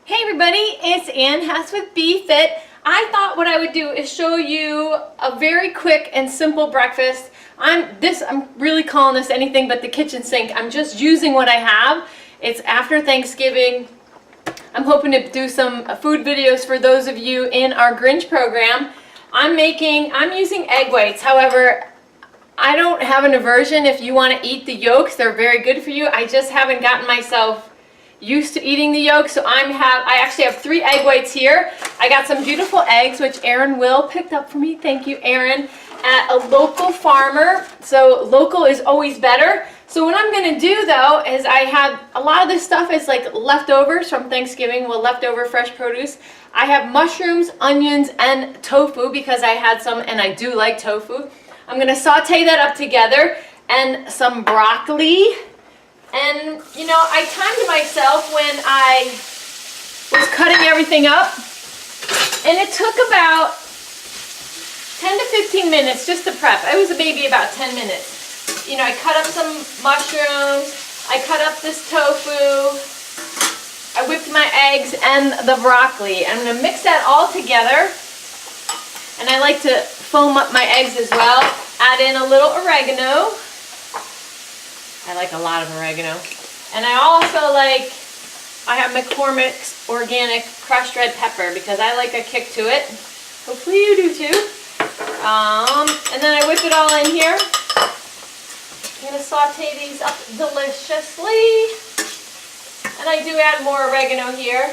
Hey everybody, it's Ann Hess with BFit. I thought what I would do is show you a very quick and simple breakfast. I'm really calling this anything but the kitchen sink. I'm just using what I have. It's after Thanksgiving. I'm hoping to do some food videos for those of you in our Grinch program. I'm using egg whites. However, I don't have an aversion if you want to eat the yolks. They're very good for you. I just haven't gotten myself used to eating the yolk, so I actually have 3 egg whites here. I got some beautiful eggs, which Erin Will picked up for me. Thank you, Erin, at a local farmer. So local is always better. So what I'm going to do though is I have a lot of this stuff is like leftovers from Thanksgiving, leftover fresh produce. I have mushrooms, onions, and tofu because I had some, and I do like tofu. I'm going to saute that up together, and some broccoli. And, you know, I timed myself when I was cutting everything up, and it took about 10 to 15 minutes just to prep. I was a baby about 10 minutes. You know, I cut up some mushrooms, I cut up this tofu, I whipped my eggs and the broccoli. I'm going to mix that all together, and I like to foam up my eggs as well. Add in a little oregano. I like a lot of oregano. And I have McCormick's organic crushed red pepper because I like a kick to it. Hopefully you do too. And then I whip it all in here. I'm going to saute these up deliciously. And I do add more oregano here.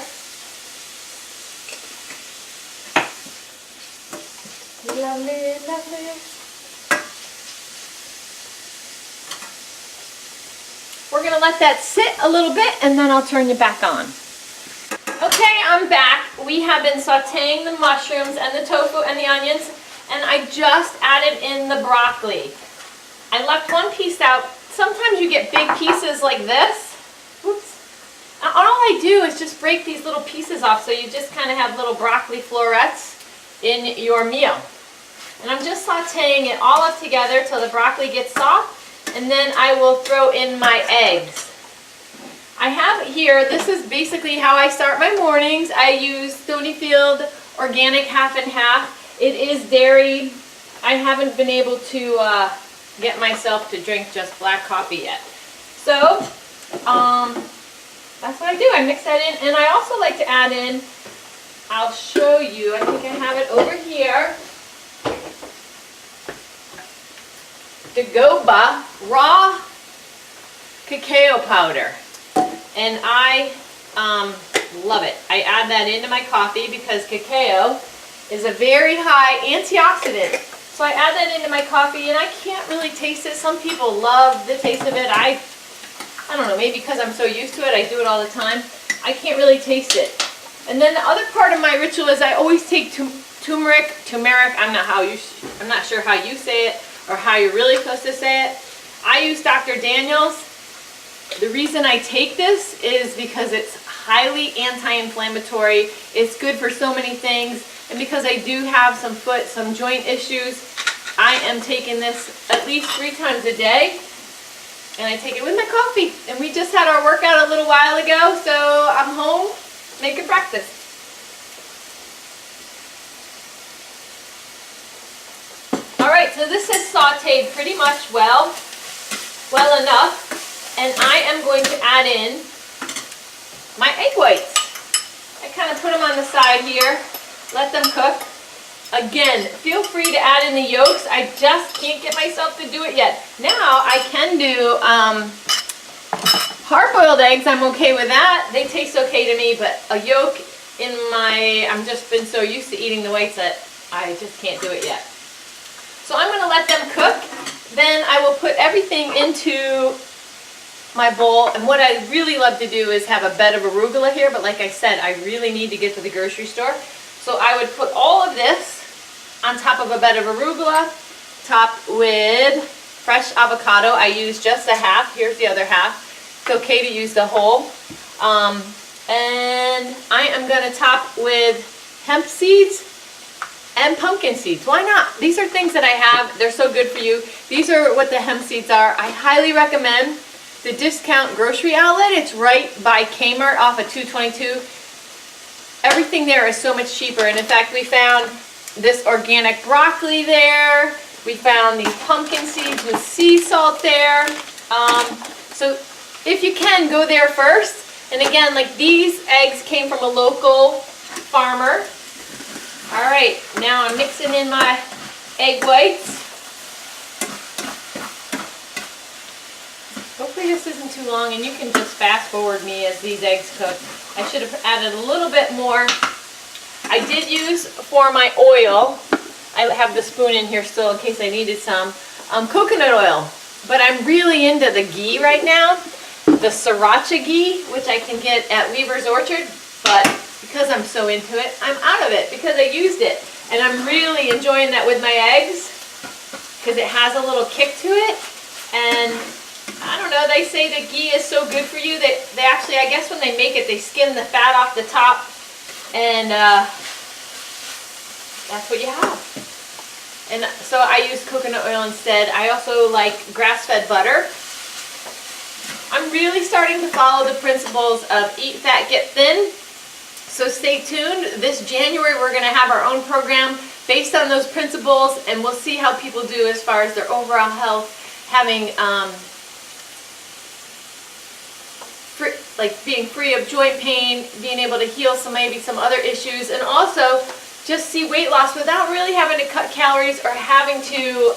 Lovely, lovely. We're going to let that sit a little bit, and then I'll turn you back on. Okay, I'm back. We have been sauteing the mushrooms and the tofu and the onions, and I just added in the broccoli. I left one piece out. Sometimes you get big pieces like this. Oops. And all I do is just break these little pieces off, so you just kind of have little broccoli florets in your meal. And I'm just sauteing it all up together till the broccoli gets soft. And then I will throw in my eggs. I have here, this is basically how I start my mornings. I use Stonyfield organic half and half. It is dairy. I haven't been able to get myself to drink just black coffee yet. So, that's what I do. I mix that in. And I also like to add in, I'll show you, I think I have it over here. Dagoba raw cacao powder, and I love it. I add that into my coffee because cacao is a very high antioxidant. So I add that into my coffee, and I can't really taste it. Some people love the taste of it. I don't know, maybe because I'm so used to it, I do it all the time. I can't really taste it. And then the other part of my ritual is I always take turmeric. I'm not sure how you say it, or how you're really supposed to say it. I use Dr. Daniels. The reason I take this is because it's highly anti-inflammatory. It's good for so many things. And because I do have some joint issues, I am taking this at least 3 times a day. And I take it with my coffee. And we just had our workout a little while ago, so I'm home making breakfast. Alright, so this is sauteed pretty much well enough, and I am going to add in my egg whites. I kind of put them on the side here, let them cook. Again, feel free to add in the yolks. I just can't get myself to do it yet. Now I can do hard-boiled eggs. I'm okay with that. They taste okay to me, but a yolk I've just been so used to eating the whites that I just can't do it yet. So I'm going to let them cook. Then I will put everything into my bowl. And what I really love to do is have a bed of arugula here. But like I said, I really need to get to the grocery store. So I would put all of this on top of a bed of arugula, topped with fresh avocado. I use just a half. Here's the other half. It's okay to use the whole. And I am going to top with hemp seeds and pumpkin seeds. Why not? These are things that I have. They're so good for you. These are what the hemp seeds are. I highly recommend the discount grocery outlet. It's right by Kmart off of 222. everything there is so much cheaper. And in fact, we found this organic broccoli there. We found these pumpkin seeds with sea salt there. So if you can, go there first. And again, like these eggs came from a local farmer. All right, now I'm mixing in my egg whites. Hopefully this isn't too long, and you can just fast forward me as these eggs cook. I should have added a little bit more. I did use for my oil, I have the spoon in here still in case I needed some, coconut oil. But I'm really into the ghee right now, the sriracha ghee, which I can get at Weaver's Orchard, but because I'm so into it, I'm out of it because I used it. And I'm really enjoying that with my eggs because it has a little kick to it. And I don't know, they say the ghee is so good for you that they actually, I guess when they make it, they skim the fat off the top, and that's what you have. And so I use coconut oil instead. I also like grass-fed butter. I'm really starting to follow the principles of eat fat, get thin. So stay tuned. This January we're going to have our own program based on those principles, and we'll see how people do as far as their overall health, having like being free of joint pain, being able to heal maybe some other issues, and also just see weight loss without really having to cut calories or having to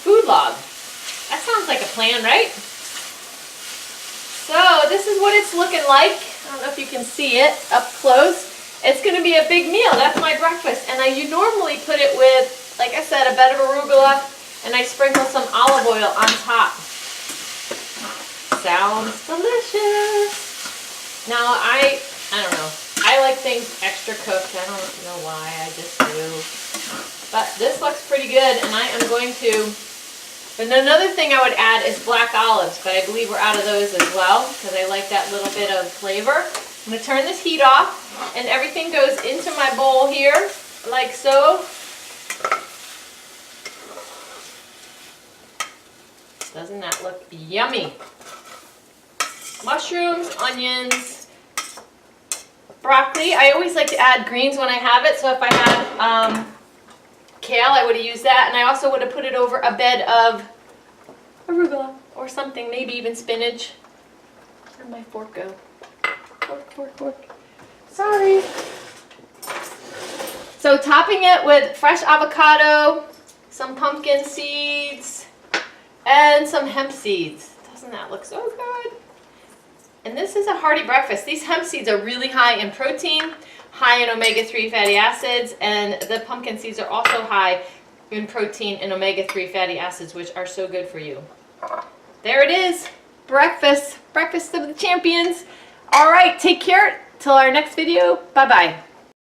food log. That sounds like a plan, right? So this is what it's looking like. I don't know if you can see it up close. It's going to be a big meal. That's my breakfast. And you normally put it with, like I said, a bed of arugula, and I sprinkle some olive oil on top. Sounds delicious. Now I don't know. I like things extra cooked. I don't know why. I just do. But this looks pretty good, and I am going to. And another thing I would add is black olives, but I believe we're out of those as well because I like that little bit of flavor. I'm going to turn this heat off, and everything goes into my bowl here, like so. Doesn't that look yummy? Mushrooms, onions, broccoli. I always like to add greens when I have it, so if I had kale, I would have used that, and I also would have put it over a bed of arugula or something, maybe even spinach. Where'd my fork go? Fork. Sorry. So topping it with fresh avocado, some pumpkin seeds, and some hemp seeds. Doesn't that look so good? And this is a hearty breakfast. These hemp seeds are really high in protein, high in omega-3 fatty acids, and the pumpkin seeds are also high in protein and omega-3 fatty acids, which are so good for you. There it is. Breakfast of the champions. All right, take care till our next video. Bye-bye.